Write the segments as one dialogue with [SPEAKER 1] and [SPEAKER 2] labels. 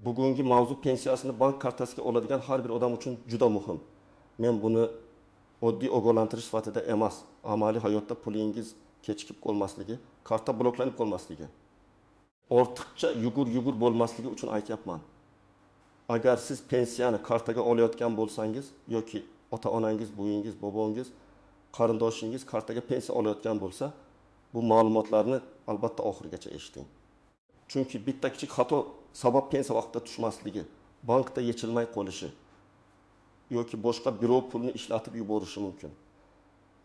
[SPEAKER 1] bugungi mavzu pensiyasini bank kartasiga oladigan har bir odam uchun juda muhim. Men buni oddiy ogohlantirish sifatida emas, amaliy hayotda pulingiz kechikib qolmasligi, karta bloklanib qolmasligi, ortiqcha yugur bo'lmasligi uchun aytyapman. Agar siz pensiyani kartaga olayotgan bo'lsangiz yoki ota-onangiz, buvinggiz, bobongiz, qarindoshingiz kartaga pensiya olayotgan bo'lsa, bu ma'lumotlarni albatta oxirigacha eshiting. Chunki bitta kichik xato sabab pensiya vaqtida tushmasligi, bankda yechilmay qolishi yoki boshqa birov pulni ishlatib yuborishi mumkin.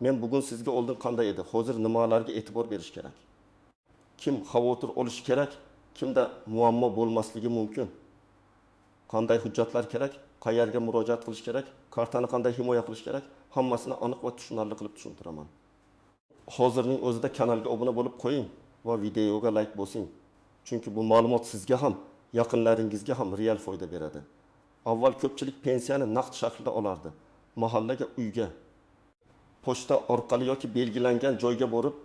[SPEAKER 1] Men bugun sizga oldin qanday edi? Hozir nimalarga e'tibor berish kerak? Kim xavotir olish kerak? Kimda muammo bo'lmasligi mumkin? Qanday hujjatlar kerak? Qayerga murojaat qilish kerak? Kartani qanday himoya qilish kerak? Hammasini aniq va tushunarli qilib tushuntiraman. Hozirning o'zida kanalga obuna bo'lib qo'ying va videoga like bosing. Chunki bu ma'lumot sizga ham, yaqinlaringizga ham real foyda beradi. Avval ko'pchilik pensiyani naqd shaklda olardi. Mahallaga, uyga, pochta orqali yoki belgilangan joyga borib,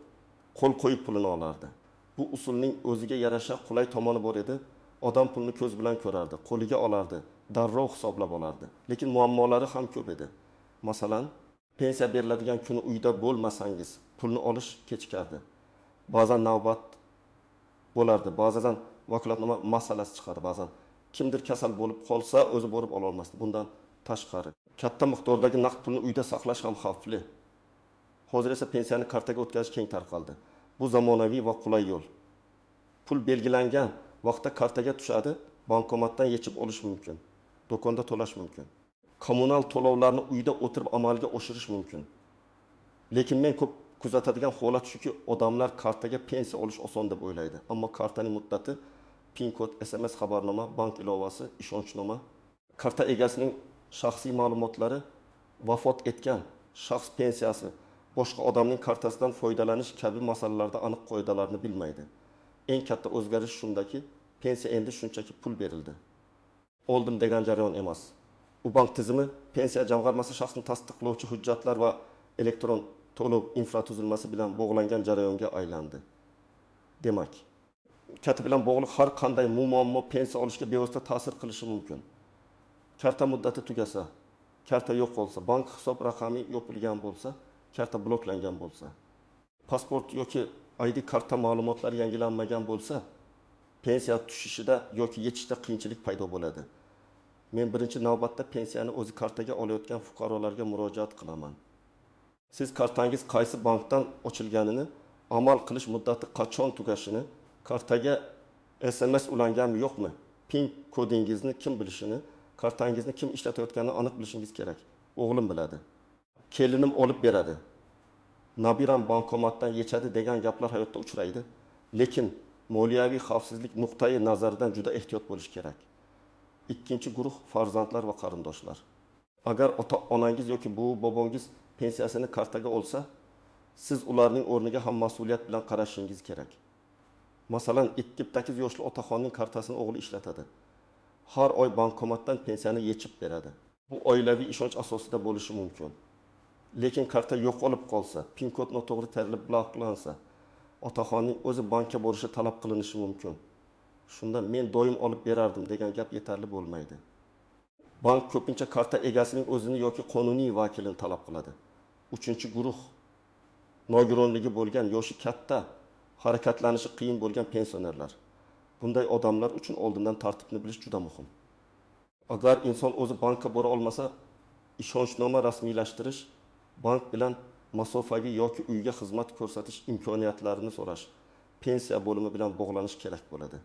[SPEAKER 1] qo'l qo'yib pulini olardi. Bu usulning o'ziga yarasha qulay tomoni bor edi. Odam pulni ko'z bilan ko'rardi, qo'liga olardi, darrov hisoblab olardi. Lekin muammolari ham ko'p edi. Masalan, pensiya beriladigan kuni uyda bo'lmasangiz, pulni olish kechikardi. Ba'zan navbat bo'lardi, ba'zan vakolatnoma masalasi chiqardi, ba'zan kimdir kasal bo'lib qolsa, o'zi borib ola olmasdi. Bundan tashqari, katta miqdordagi naqd pulni uyda saqlash ham xavfli. Hozir esa pensiyani kartaga o'tkazish keng tarqaldi. Bu zamonaviy va qulay yo'l. Pul belgilangan vaqtda kartaga tushadi, bankomatdan yechib olish mumkin. Do'konda to'lash mumkin. Kommunal to'lovlarni uyda o'tirib amalga oshirish mumkin. Lekin men ko'p kuzatadigan holat shuki, odamlar kartaga pensiya olish oson deb o'ylaydi. Ammo kartaning muddati PIN kod, SMS xabarnoma, bank ilovasi, ishonchnoma, karta egasining shaxsiy ma'lumotlari, vafot etgan shaxs pensiyasi, boshqa odamning kartasidan foydalanish kabi masalalarda aniq qoidalarni bilmaydi. Eng katta o'zgarish shundaki, pensiya endi shunchaki pul berildi. Oldim degan jarayon emas. U bank tizimi pensiya jamg'armasi shaxsni tasdiqlovchi hujjatlar va elektron to'lov infratuzilmasi bilan bog'langan jarayonga aylandi. Demak, karta bilan bog'liq har qanday muammo pensiya olishga bevosita ta'sir qilishi mumkin. Karta muddati tugasa, karta yo'q bo'lsa, bank hisob raqami yopilgan bo'lsa, karta bloklangan bo'lsa, pasport yoki ID karta ma'lumotlari yangilanmagan bo'lsa, pensiya tushishida yoki yetishda qiyinchilik paydo bo'ladi. Men birinchi navbatda pensiyani o'zi kartaga olayotgan fuqarolarga murojaat qilaman. Siz kartangiz qaysi bankdan ochilganini, amal qilish muddati qachon tugashini, kartaga SMS ulanganmi yo'qmi, PIN kodingizni kim bilishini, kartangizni kim ishlatayotganini aniq bilishingiz kerak. O'g'lim biladi. Kelinim olib beradi. Nabiram bankomatdan yechadi degan gaplar hayotda uchraydi. Lekin moliyaviy xavfsizlik nuqtai nazaridan juda ehtiyot bo'lish kerak. Ikkinchi guruh farzandlar va qarindoshlar. Agar ota-onangiz yoki buvi bobongiz pensiyasini kartaga olsa, siz ularning o'rniga ham mas'uliyat bilan qarashingiz kerak. Masalan, 2-8 yoshli otaxonning kartasini o'g'li ishlatadi. Har oy bankomatdan pensiyani yechib beradi. Bu oilaviy ishonch asosida bo'lishi mumkin. Lekin karta yo'qolib qolsa, PIN kod noto'g'ri terilib bloklansa, otaxonning o'zi bankka borishi talab qilinishi mumkin. Shunda men doim olib berardim degan gap yetarli bo'lmaydi. Bank ko'pincha karta egasining o'zini yoki qonuniy vakilini talab qiladi. 3-guruh nogironligi bo'lgan, yoshi katta, harakatlanishi qiyin bo'lgan pensionerlar. Bunday odamlar uchun oldindan tartibni bilish juda muhim. Agar inson o'zi bankka bora olmasa, ishonchnoma rasmiylashtirish, bank bilan masofaviy yoki uyga xizmat ko'rsatish imkoniyatlarini so'rash, pensiya bo'limi bilan bog'lanish kerak bo'ladi.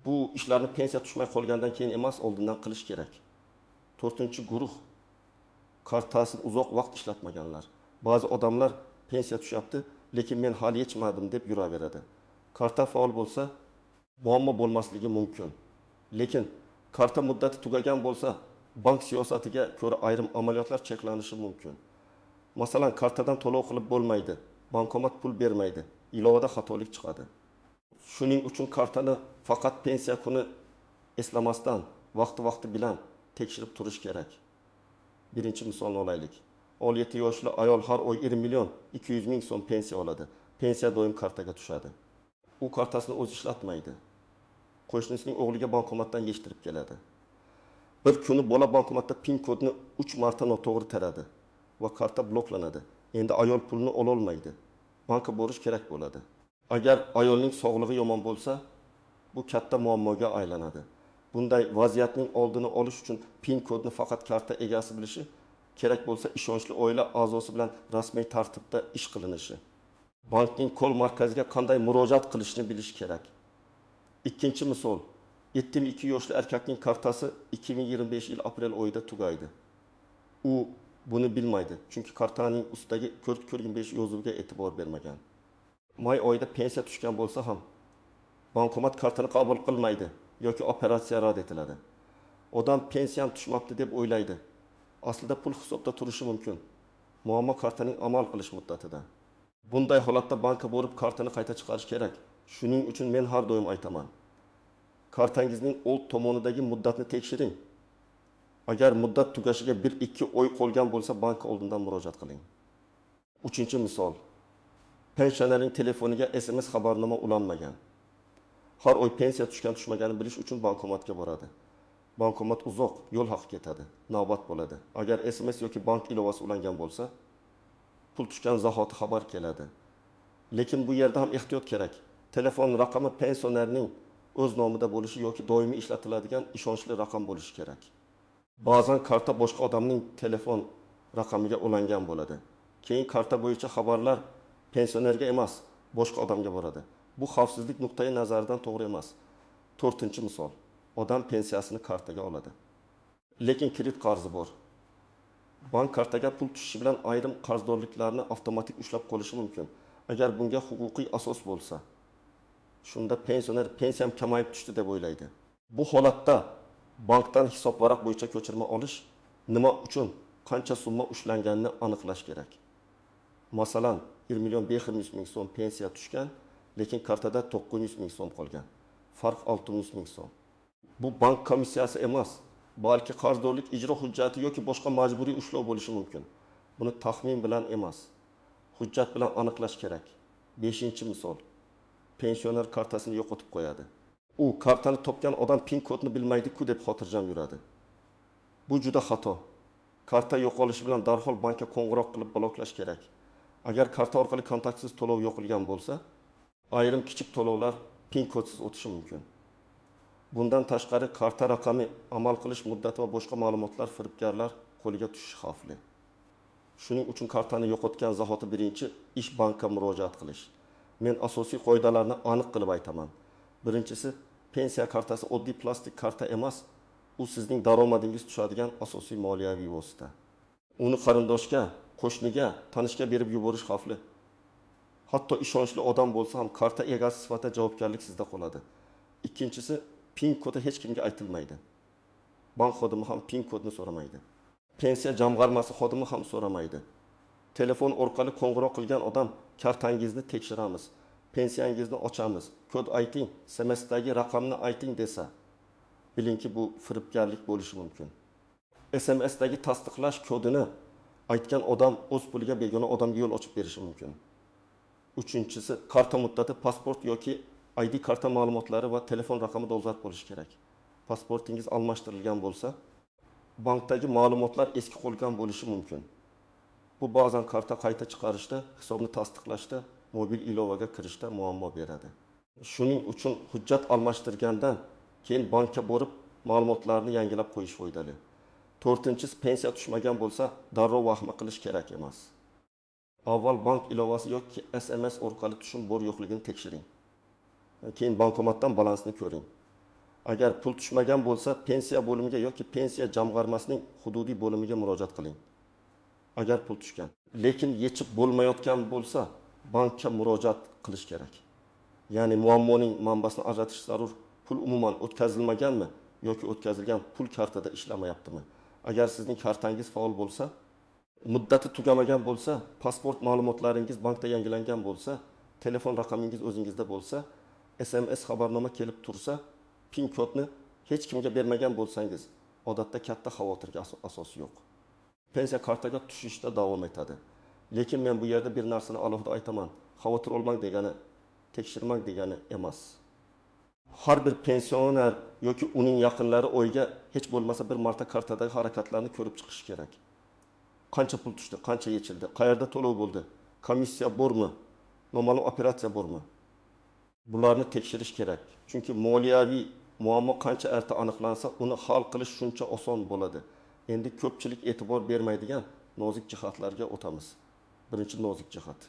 [SPEAKER 1] Bu ishlarni pensiya tushmay qolgandan keyin emas, oldindan qilish kerak. 4-guruh kartasini uzoq vaqt ishlatmaganlar. Ba'zi odamlar pensiya tushyapti, lekin men hali yechmadim deb yuraveradi. Karta faol bo'lsa, muammo bo'lmasligi mumkin. Lekin karta muddati tugagan bo'lsa, bank siyosatiga ko'ra ayrim amaliyotlar cheklanishi mumkin. Masalan, kartadan to'lov qilib bo'lmaydi, bankomat pul bermaydi, ilovada xatolik chiqadi. Shuning uchun kartani faqat pensiya kuni eslamasdan, vaqti bilan tekshirib turish kerak. Birinchi misolni olaylik. 17 yoshli ayol har oy 20 million 200 ming so'm pensiya oladi. Pensiya doim kartaga tushadi. U kartasini o'zi ishlatmaydi. qo'shnisining o'g'liga bankomatdan yechtirib keladi. Bir kuni bola bankomatda pin kodni 3 marta noto'g'ri teradi va karta bloklanadi. Endi ayol pulni ola olmaydi. Bankka borish kerak bo'ladi. Agar ayolning sog'lig'i yomon bo'lsa, bu katta muammoga aylanadi. Bunday vaziyatning oldini olish uchun pin kodni faqat karta egasi bilishi, kerak bo'lsa ishonchli oila a'zosi bilan rasmiy tartibda ish qilinishi. Bankning kol markaziga qanday murojaat qilishni bilish kerak. Ikkinchi misol, 72 yoshli erkakning kartasi 2025 yil aprel oyida tugaydi. U buni bilmaydi, chunki kartaning ustidagi ko'rinmish yozuviga e'tibor bermagan. May oyida pensiya tushgan bo'lsa ham bankomat kartani qabul qilmaydi yoki operatsiya rad etiladi. Odam pensiyam tushmabdi deb o'ylaydi. Aslida pul hisobda turishi mumkin. Muammo kartaning amal qilish muddatida. Bunday holatda bankka borib kartani qayta chiqarish kerak. Shuning uchun men har doim aytaman. Kartangizning old tomonidagi muddatni tekshiring. Agar muddat tugashiga 1-2 oy qolgan bo'lsa, bank oldindan murojaat qiling. Uchinchi misol. Pensionerning telefoniga SMS xabarnoma ulanmagan. Har oy pensiya tushgan-tushmaganini bilish uchun bankomatga boradi. Bankomat uzoq, yo'l haqi ketadi, navbat bo'ladi. Agar SMS yoki bank ilovasi ulangan bo'lsa, pul tushgan zahoti xabar keladi. Lekin bu yerda ham ehtiyot kerak. Telefon raqami pensionerning o'z nomida bo'lishi yoki doimiy ishlatiladigan ishonchli raqam bo'lishi kerak. Ba'zan karta boshqa odamning telefon raqamiga ulangan bo'ladi. Keyin karta bo'yicha xabarlar pensionerga emas, boshqa odamga boradi. Bu xavfsizlik nuqtai nazaridan to'g'ri emas. 4-misol. Odam pensiyasini kartaga oladi. Lekin kredit qarzi bor. Bank kartaga pul tushishi bilan ayrim qarzdorliklarni avtomatik ushlab qolishi mumkin. Agar bunga huquqiy asos bo'lsa, shunda pensioner pensiyam kamayib tushdi deb o'ylaydi. Bu holatda bankdan hisob varaq bo'yicha ko'chirma olish, nima uchun, qancha summa ushlanganini aniqlash kerak. Masalan, 1.500.000 so'm pensiya tushgan, lekin kartada 900.000 so'm qolgan. Farq 600.000 so'm. Bu bank komissiyasi emas, balki qarzdorlik ijro hujjati yoki boshqa majburiy ushlov bo'lishi mumkin. Buni taxmin bilan emas, hujjat bilan aniqlash kerak. 5-misol. Pensioner kartasini yo'qotib qo'yadi. U kartani topgan odam pin kodni bilmaydi-ku deb xotirjam yuradi. Bu juda xato. Karta yo'qolishi bilan darhol bankka qo'ng'iroq qilib bloklash kerak. Agar karta orqali kontaktsiz to'lov yo'qilgan bo'lsa, ayrim kichik to'lovlar pin kodsiz o'tishi mumkin. Bundan tashqari karta raqami, amal qilish muddati va boshqa ma'lumotlar firibgarlar qo'liga tushishi xavfli. Shuning uchun kartani yo'qotgan zahoti birinchi ish bankka murojaat qilish. Men asosiy qoidalarni aniq qilib aytaman. Birinchisi, pensiya kartasi oddiy plastik karta emas, u sizning daromadingiz tushadigan asosiy moliyaviy vosita. Uni qarindoshga, qo'shniga, tanishga berib yuborish xavfli. Hatto ishonchli odam bo'lsa ham karta egasi sifatida javobgarlik sizda qoladi. Ikkinchisi, pin kodi hech kimga aytilmaydi. Bank xodimi ham pin kodni so'ramaydi. Pensiya jamg'armasi xodimi ham so'ramaydi. Telefon orqali qo'ng'iroq qilgan odam kartangizni tekshiramiz, pensiyangizni ochamiz, kod ayting, SMSdagi raqamni ayting desa, bilingki bu firibgarlik bo'lishi mumkin. SMSdagi tasdiqlash kodini aytgan odam o'z puliga begona odamga yo'l ochib berishi mumkin. Uchinchisi, karta muddati pasport yoki ID karta ma'lumotlari va telefon raqami dolzarb bo'lishi kerak. Pasportingiz almashtirilgan bo'lsa, bankdagi ma'lumotlar eski qolgan bo'lishi mumkin. Bu ba'zan karta qayta chiqarishda, hisobni tasdiqlashda, mobil ilovaga kirishda muammo beradi. Shuning uchun hujjat almashtirgandan keyin bankka borib ma'lumotlarni yangilab qo'yish foydali. 4-si, pensiya tushmagan bo'lsa, darrov vahima qilish kerak emas. Avval bank ilovasi yoki SMS orqali tushum bor yo'qligini tekshiring. Keyin bankomatdan balansni ko'ring. Agar pul tushmagan bo'lsa, pensiya bo'limiga yoki pensiya jamg'armasining hududiy bo'limiga murojaat qiling. Agar pul tushgan, lekin yechib bo'lmayotgan bo'lsa, bankka murojaat qilish kerak. Ya'ni muammoning manbasini ajratish zarur. Pul umuman o'tkazilmaganmi yoki o'tkazilgan pul kartada ishlamayaptimi? Agar sizning kartangiz faol bo'lsa, muddati tugamagan bo'lsa, pasport ma'lumotlaringiz bankda yangilangan bo'lsa, telefon raqamingiz o'zingizda bo'lsa, SMS xabarnoma kelib tursa, pin kodni hech kimga bermagan bo'lsangiz, odatda katta xavotirga asos yo'q. Pensiya kartaga tushishda davom etadi. Lekin men bu yerda bir narsani alohida aytaman. Xavotir olmang degani, tekshirmang degani emas. Har bir pensioner yoki uning yaqinlari oyga hech bo'lmasa bir marta kartadagi harakatlarni ko'rib chiqish kerak. Qancha pul tushdi, qancha yechildi, qayerda to'lov bo'ldi, komissiya bormi, noma'lum operatsiya bormi? Bularni tekshirish kerak. Chunki moliyaviy muammo qancha erta aniqlansa, uni hal qilish shuncha oson bo'ladi. Endi ko'pchilik e'tibor bermaydigan nozik jihatlarga o'tamiz. Birinchi nozik jihat.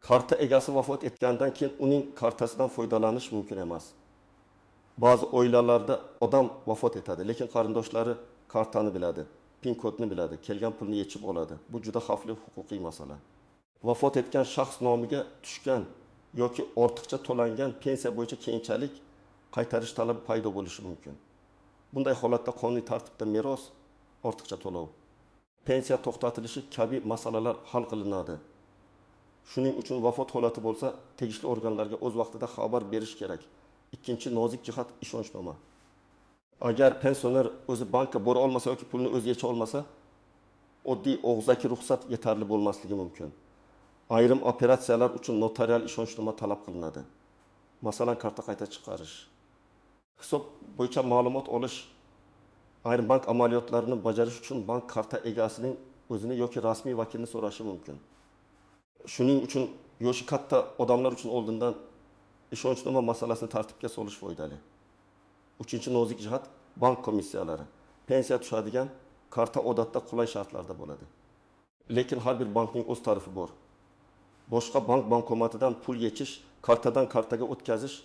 [SPEAKER 1] Karta egasi vafot etgandan keyin uning kartasidan foydalanish mumkin emas. Ba'zi oilalarda odam vafot etadi, lekin qarindoshlari kartani biladi, pin kodni biladi, kelgan pulni yechib oladi. Bu juda xavfli huquqiy masala. Vafot etgan shaxs nomiga tushgan yoki ortiqcha to'langan pensiya bo'yicha keyinchalik qaytarish talabi paydo bo'lishi mumkin. Bunday holatda qonuniy tartibda meros, ortiqcha to'lov, pensiya to'xtatilishi kabi masalalar hal qilinadi. Shuning uchun vafot holati bo'lsa, tegishli organlarga o'z vaqtida xabar berish kerak. Ikkinchi nozik jihat ishonchnoma. Agar pensioner o'zi bankka bora olmasa yoki pulni o'zi yecha olmasa, oddiy og'zaki ruxsat yetarli bo'lmasligi mumkin. Ayrim operatsiyalar uchun notarial ishonchnoma talab qilinadi. Masalan, karta qayta chiqarish, hisob bo'yicha ma'lumot olish, ayrim bank amaliyotlarini bajarish uchun bank karta egasining o'zini yoki rasmiy vakilni so'rashi mumkin. Shuning uchun yoshi katta odamlar uchun oldindan ishonchnoma masalasini tartibga solish foydali. Uchinchi nozik jihat bank komissiyalari. Pensiya tushadigan karta odatda qulay shartlarda bo'ladi. Lekin har bir bankning o'z tarifi bor. Boshqa bankomatidan pul yechish, kartadan kartaga o'tkazish,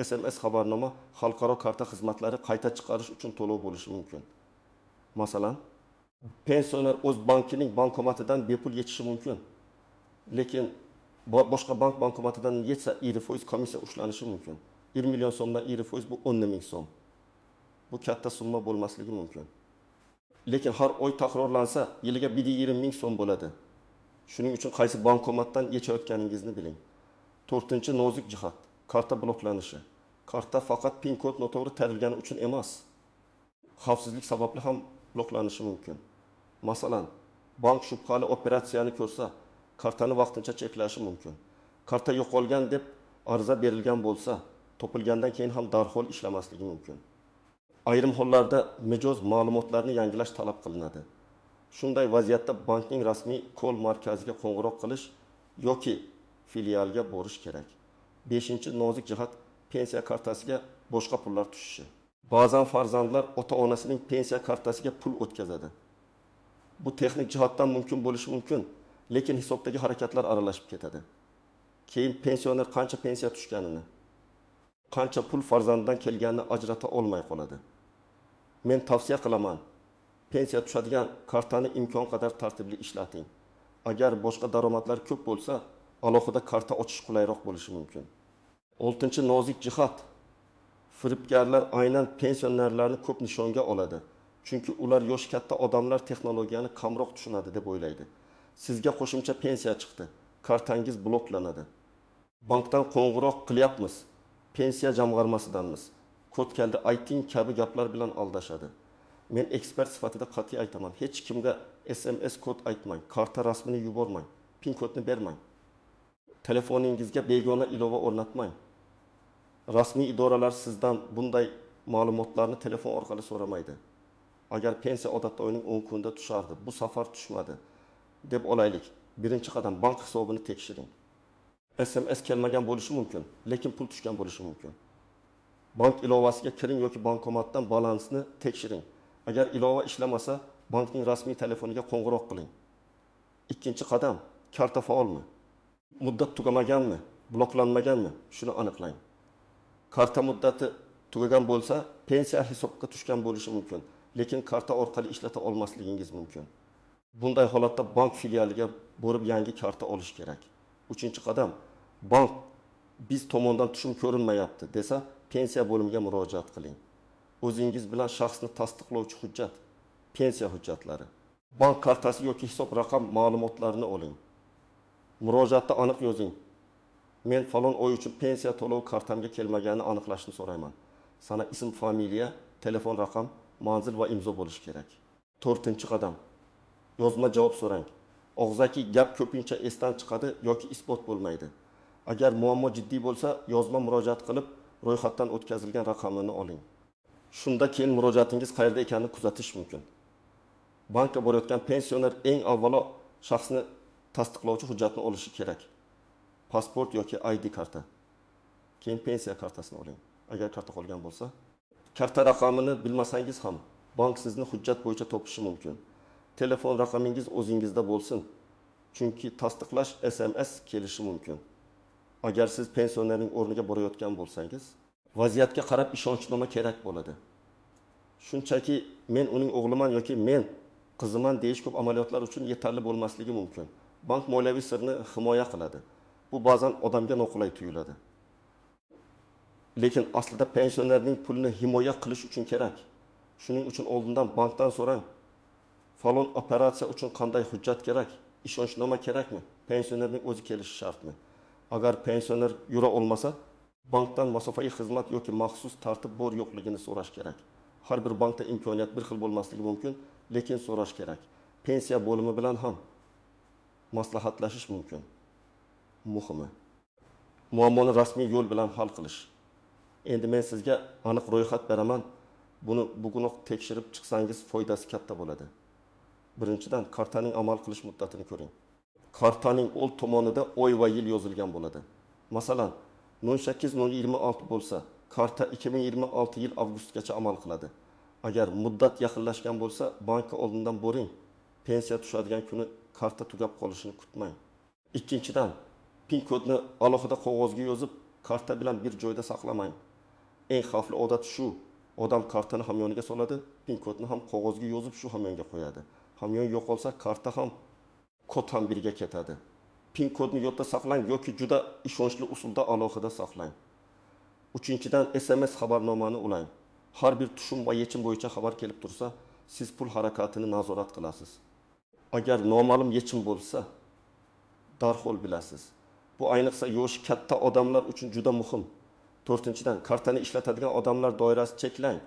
[SPEAKER 1] SMS xabarnoma, xalqaro karta xizmatlari qayta chiqarish uchun to'lov bo'lishi mumkin. Masalan, pensioner o'z bankining bankomatidan bepul yechishi mumkin. Lekin boshqa bankomatidan yetsa 20% komissiya ushlanishi mumkin. 1 million so'mdan 20% bu 10 ming so'm. Bu katta summa bo'lmasligi mumkin. Lekin har oy takrorlansa, yiliga 120 ming so'm bo'ladi. Shuning uchun qaysi bankomatdan yechayotganingizni biling. 4-chi nozik jihat, karta bloklanishi. Karta faqat pin kod noto'g'ri terilgani uchun emas, xavfsizlik sababli ham bloklanishi mumkin. Masalan, bank shubhali operatsiyani ko'rsa, kartani vaqtincha cheklashi mumkin. Karta yo'qolgan deb ariza berilgan bo'lsa, topilgandan keyin ham darhol ishlamasligi mumkin. Ayrim hollarda mijoz ma'lumotlarni yangilash talab qilinadi. Shunday vaziyatda bankning rasmiy kol markaziga qo'ng'iroq qilish yoki filialga borish kerak. 5-chi nozik jihat pensiya kartasiga boshqa pullar tushishi. Ba'zan farzandlar ota-onasining pensiya kartasiga pul o'tkazadi. Bu texnik jihatdan mumkin bo'lishi mumkin, lekin hisobdagi harakatlar aralashib ketadi. Keyin pensioner qancha pensiya tushganini, qancha pul farzandidan kelganini ajrata olmay qoladi. Men tavsiya qilaman, pensiya tushadigan kartani imkon qadar tartibli ishlating. Agar boshqa daromadlar ko'p bo'lsa, alohida karta ochish qulayroq bo'lishi mumkin. 6-chi nozik jihat. Firibgarlar aynan pensionerlarni ko'p nishonga oladi. Chunki ular yosh katta odamlar texnologiyani kamroq tushunadi deb o'ylaydi. Sizga qo'shimcha pensiya chiqdi, kartangiz bloklanadi. Bankdan qo'ng'iroq qilyapmiz, pensiya jamg'armasidanmiz, kod keldi ayting kabi gaplar bilan aldashadi. Men ekspert sifatida qat'iy aytaman, hech kimga SMS kod aytmang, karta rasmini yubormang, pin kodni bermang. Telefoningizga begona ilova o'rnatmang. Rasmiy idoralar sizdan bunday ma'lumotlarni telefon orqali so'ramaydi. Agar pensiya odatda oyning 10 kunida tushardi, bu safar tushmadi deb olaylik. Birinchi qadam bank hisobini tekshiring. SMS kelmagan bo'lishi mumkin, lekin pul tushgan bo'lishi mumkin. Bank ilovasiga kiring yoki bankomatdan balansni tekshiring. Agar ilova ishlamasa, bankning rasmiy telefoniga qo'ng'iroq qiling. Ikkinchi qadam, karta faolmi? Muddat tugamaganmi? Bloklanmaganmi? Shuni aniqlang. Karta muddati tugagan bo'lsa, pensiya hisobga tushgan bo'lishi mumkin, lekin karta orqali ishlata olmasligingiz mumkin. Bunday holatda bank filialiga borib yangi karta olish kerak. 3-chi qadam, bank biz tomondan tushum ko'rinmayapti desa, pensiya bo'limiga murojaat qiling. O'zingiz bilan shaxsni tasdiqlovchi hujjat, pensiya hujjatlari, bank kartasi yoki hisob raqam ma'lumotlarini oling. Murojaatda aniq yozing. Men falon oy uchun pensiya to'lov kartamga kelmaganini aniqlashni so'rayman. Sana ism, familiya, telefon raqam, manzil va imzo bo'lishi kerak. 4-chi qadam. Yozma javob so'rang. Og'zaki gap ko'pincha esdan chiqadi yoki isbot bo'lmaydi. Agar muammo jiddiy bo'lsa, yozma murojaat qilib, ro'yxatdan o'tkazilgan raqamini oling. Shunda keyin murojaatingiz qayerda ekanini kuzatish mumkin. Bankka borayotgan pensioner eng avvalo shaxsni tasdiqlovchi hujjatni olishi kerak. Pasport yoki ID karta. Keyin pensiya kartasini oling. Agar karta qolgan bo'lsa, karta raqamini bilmasangiz ham bank sizni hujjat bo'yicha topishi mumkin. Telefon raqamingiz o'zingizda bo'lsin. Chunki tasdiqlash SMS kelishi mumkin. Agar siz pensionerning o'rniga borayotgan bo'lsangiz, vaziyatga qarab ishonchnoma kerak bo'ladi. Shunchaki men uning o'g'liman yoki men qiziman deyish ko'p amaliyotlar uchun yetarli bo'lmasligi mumkin. Bank moliyaviy sirni himoya qiladi. Bu ba'zan odamga noqulay tuyuladi. Lekin aslida pensionerning pulini himoya qilish uchun kerak. Shuning uchun oldindan bankdan so'rang. Falon operatsiya uchun qanday hujjat kerak? Ishonchnoma kerakmi? Pensionerning o'zi kelishi shartmi? Agar pensioner yura olmasa, bankdan masofaviy xizmat yoki maxsus tartib bor yo'qligini so'rash kerak. Har bir bankda imkoniyat bir xil bo'lmasligi mumkin, lekin so'rash kerak. Pensiya bo'limi bilan ham maslahatlashish mumkin. Muhimi, muammoni rasmiy yo'l bilan hal qilish. Endi men sizga aniq ro'yxat beraman. Buni bugunoq tekshirib chiqsangiz foydasi katta bo'ladi. Birinchidan, kartaning amal qilish muddatini ko'ring. Kartaning old tomonida oy va yil yozilgan bo'ladi. Masalan, 08-026 bo'lsa, karta 2026 yil avgustgacha amal qiladi. Agar muddat yaqinlashgan bo'lsa, bankka oldindan boring. Pensiya tushadigan kuni karta tugab qolishini kutmang. Ikkinchidan, PIN kodni alohida qog'ozga yozib, karta bilan bir joyda saqlamang. Eng xavfli odat shu. Odam kartani hamyoniga soladi, PIN kodni ham qog'ozga yozib shu hamyonga qo'yadi. Hamyon yo'qolsa, karta ham, kod ham birga ketadi. PIN kodni yodda saqlang yoki juda ishonchli usulda alohida saqlang. Uchinchidan, SMS xabarnomani ulang. Har bir tushum va yechim bo'yicha xabar kelib tursa, siz pul harakatini nazorat qilasiz. Agar noma'lum yechim bo'lsa, darhol bilasiz. Bu ayniqsa yoshi katta odamlar uchun juda muhim. To'rtinchidan, kartani ishlatadigan odamlar doirasi cheklang.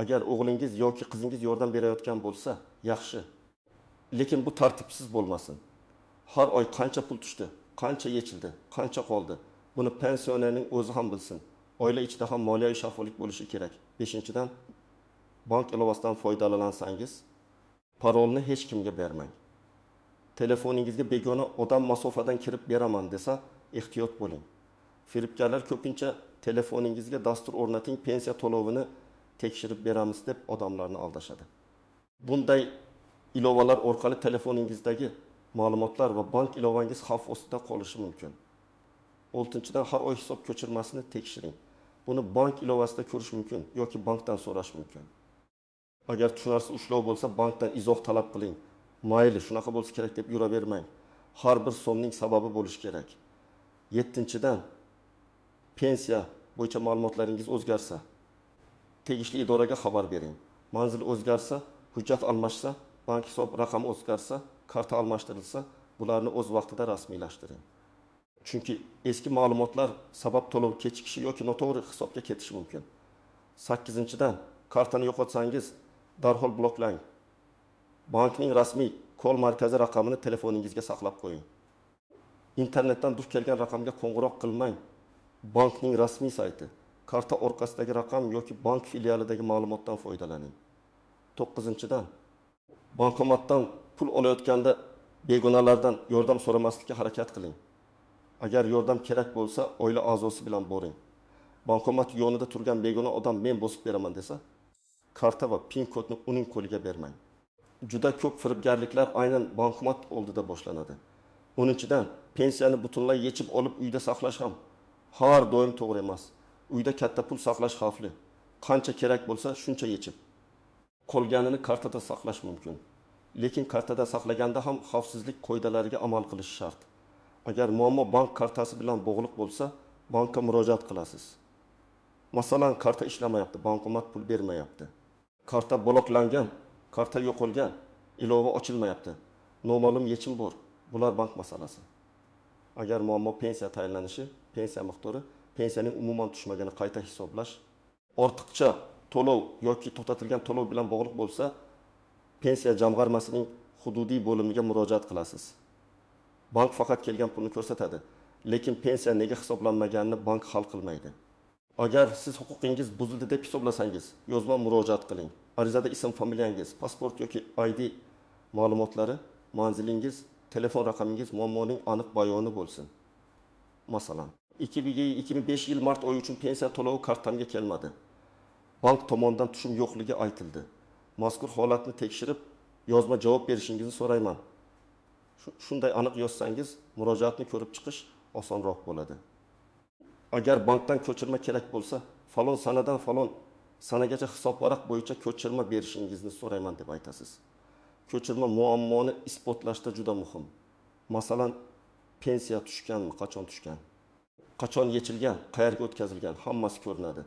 [SPEAKER 1] Agar o'g'lingiz yoki qizingiz yordam berayotgan bo'lsa, yaxshi. Lekin bu tartibsiz bo'lmasin. Har oy qancha pul tushdi, qancha yechildi, qancha qoldi, buni pensionerning o'zi ham bilsin. Oila ichida ham moliyaviy shaffoflik bo'lishi kerak. Beshinchidan, bank ilovasidan foydalansangiz, parolni hech kimga bermang. Telefoningizga begona odam masofadan kirib beraman desa, ehtiyot bo'ling. Firibgarlar ko'pincha telefoningizga dastur o'rnating, pensiya to'lovini tekshirib beramiz deb odamlarni aldashadi. Bunday ilovalar orqali telefoningizdagi ma'lumotlar va bank ilovangiz xavf ostida qolishi mumkin. 6-dan, har oy hisob ko'chirmasini tekshiring. Buni bank ilovasida ko'rish mumkin yoki bankdan so'rash mumkin. Agar tushunarsiz ushlov bo'lsa, bankdan izoh talab qiling. Mayli, shunaqa bo'lsa kerak deb yuravermang. Har bir so'mning sababi bo'lishi kerak. 7-dan, pensiya bo'yicha ma'lumotlaringiz o'zgarsa, tegishli idoraga xabar bering. Manzil o'zgarsa, hujjat almashsa, bank hisob raqami o'zgarsa, karta almashtirilsa, bularni o'z vaqtida rasmiylashtiring. Chunki eski ma'lumotlar sabab to'lov kechikishi yoki noto'g'ri hisobga ketishi mumkin. 8-dan, kartani yo'qotsangiz, darhol bloklang. Bankning rasmiy kol markazi raqamini telefoningizga saqlab qo'ying. Internetdan duch kelgan raqamga qo'ng'iroq qilmang. Bankning rasmiy sayti, karta orqasidagi raqam yoki bank filialidagi ma'lumotdan foydalaning. 9-dan, bankomatdan pul olayotganda begonalardan yordam so'ramaslikka harakat qiling. Agar yordam kerak bo'lsa, oila a'zosi bilan boring. Bankomat yonida turgan begona odam men bosib beraman desa, karta va PIN kodni uning qo'liga bermang. Juda ko'p firibgarliklar aynan bankomat oldida boshlanadi. 10-dan, pensiyani butunlay yechib olib uyda saqlash ham har doim to'g'ri emas. Uyda katta pul saqlash xavfli. Qancha kerak bo'lsa, shuncha yechib. Qolganini kartada saqlash mumkin. Lekin kartada saqlaganda ham xavfsizlik qoidalariga amal qilish shart. Agar muammo bank kartasi bilan bog'liq bo'lsa, bankka murojaat qilasiz. Masalan, karta ishlamayapti, bankomat pul bermayapti. Karta bloklangan, karta yo'qolgan, ilova ochilmayapti. Noma'lum yechim bor. Bular bank masalasi. Agar muammo pensiya tayinlanishi, pensiya miqdori, pensiyaning umuman tushmagani qayta hisoblash, ortiqcha to'lov yoki to'xtatilgan to'lov bilan bog'liq bo'lsa, pensiya jamg'armasining hududiy bo'limiga murojaat qilasiz. Bank faqat kelgan pulni ko'rsatadi, lekin pensiya nega hisoblanmaganini bank hal qilmaydi. Agar siz huquqingiz buzildi deb hisoblasangiz, yozma murojaat qiling. Arizada ism, familiyangiz, pasport yoki ID ma'lumotlari, manzilingiz, telefon raqamingiz muammoning aniq bayoni bo'lsin. Masalan, 2005 yil mart oyi uchun pensiya to'lovi kartamga kelmadi. Bank tomonidan tushum yo'qligi aytildi. Mazkur holatni tekshirib, yozma javob berishingizni so'rayman. Shunday aniq yozsangiz, murojaatni ko'rib chiqish osonroq bo'ladi. Agar bankdan ko'chirma kerak bo'lsa, falon sanadan falon sanagacha hisob varaq bo'yicha ko'chirma berishingizni so'rayman deb aytasiz. Ko'chirma muammoni isbotlashda juda muhim. Masalan, pensiya tushganmi, qachon tushgan, qachon yechilgan, qayerga o'tkazilgan, hammasi ko'rinadi.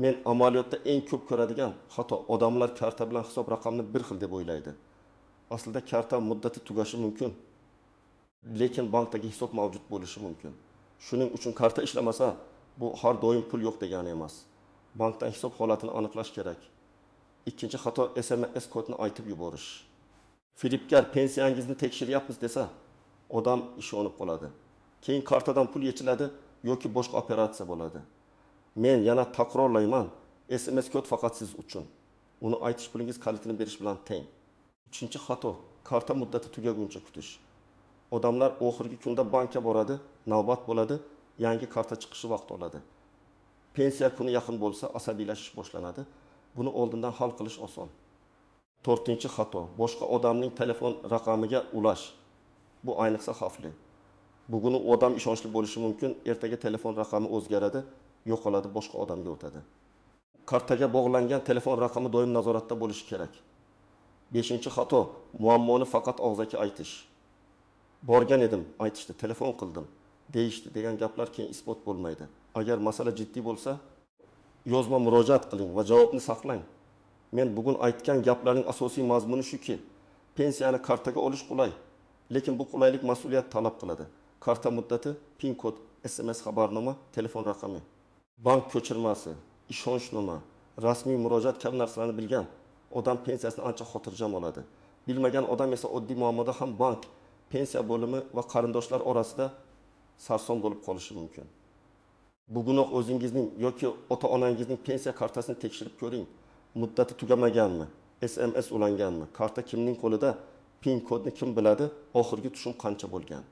[SPEAKER 1] Men amaliyotda eng ko'p ko'radigan xato, odamlar karta bilan hisob raqamni bir xil deb o'ylaydi. Aslida karta muddati tugashi mumkin, lekin bankdagi hisob mavjud bo'lishi mumkin. Shuning uchun karta ishlamasa, bu har doim pul yo'q degani emas. Bankdan hisob holatini aniqlash kerak. Ikkinchi xato SMS kodni aytib yuborish. Firibgar pensiyangizni tekshiryapmiz desa, odam ishonib qoladi. Keyin kartadan pul yechiladi yoki boshqa operatsiya bo'ladi. Men yana takrorlayman, SMS kod faqat siz uchun. Uni aytish pulingiz kalitini berish bilan teng. Uchinchi xato, karta muddati tugaguncha kutish. Odamlar oxirgi kunda bankka boradi, navbat bo'ladi, yangi karta chiqishi vaqt oladi. Pensiya kuni yaqin bo'lsa, asabiylashish boshlanadi. Buni oldindan hal qilish oson. To'rtinchi xato, boshqa odamning telefon raqamiga ulash. Bu ayniqsa xavfli. Bugun odam ishonchli bo'lishi mumkin, ertaga telefon raqami o'zgaradi, yo'qoladi, boshqa odamga o'tadi. Kartaga bog'langan telefon raqami doim nazoratda bo'lishi kerak. Beshinchi xato, muammoni faqat og'zaki aytish. Borgan edim, aytishdi, telefon qildim, deyishdi degan gaplar keyin isbot bo'lmaydi. Agar masala jiddiy bo'lsa, yozma murojaat qiling va javobni saqlang. Men bugun aytgan gaplarning asosiy mazmuni shuki, pensiyani kartaga olish qulay, lekin bu qulaylik mas'uliyat talab qiladi. Karta muddati, PIN kod, SMS xabarnoma, telefon raqami, bank ko'chirmasi, ishonchnoma, rasmiy murojaat kabi narsalarni bilgan odam pensiyasini ancha xotirjam oladi. Bilmagan odam esa oddiy muammoda ham bank, pensiya bo'limi va qarindoshlar orasida sarson bo'lib qolishi mumkin. Bugunoq o'zingizning yoki ota-onangizning pensiya kartasini tekshirib ko'ring. Muddati tugamaganmi? SMS ulanganmi? Karta kimning qo'lida? PIN kodni kim biladi? Oxirgi tushum qancha bo'lgan?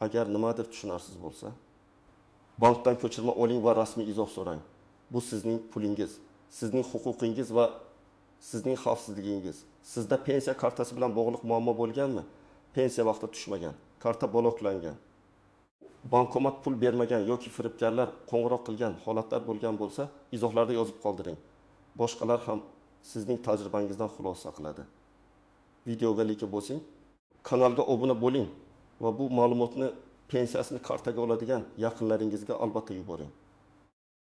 [SPEAKER 1] Agar nimadir tushunarsiz bo'lsa, bankdan ko'chirma oling va rasmiy izoh so'rang. Bu sizning pulingiz, sizning huquqingiz va sizning xavfsizligingiz. Sizda pensiya kartasi bilan bog'liq muammo bo'lganmi? Pensiya vaqti tushmagan, karta bloklangan, bankomat pul bermagan yoki firibgarlar qo'ng'iroq qilgan holatlar bo'lgan bo'lsa, izohlarda yozib qoldiring. Boshqalar ham sizning tajribangizdan xulosa qiladi. Videoga like bosing, kanalga obuna bo'ling va bu ma'lumotni pensiyasini kartaga oladigan yaqinlaringizga albatta yuboring.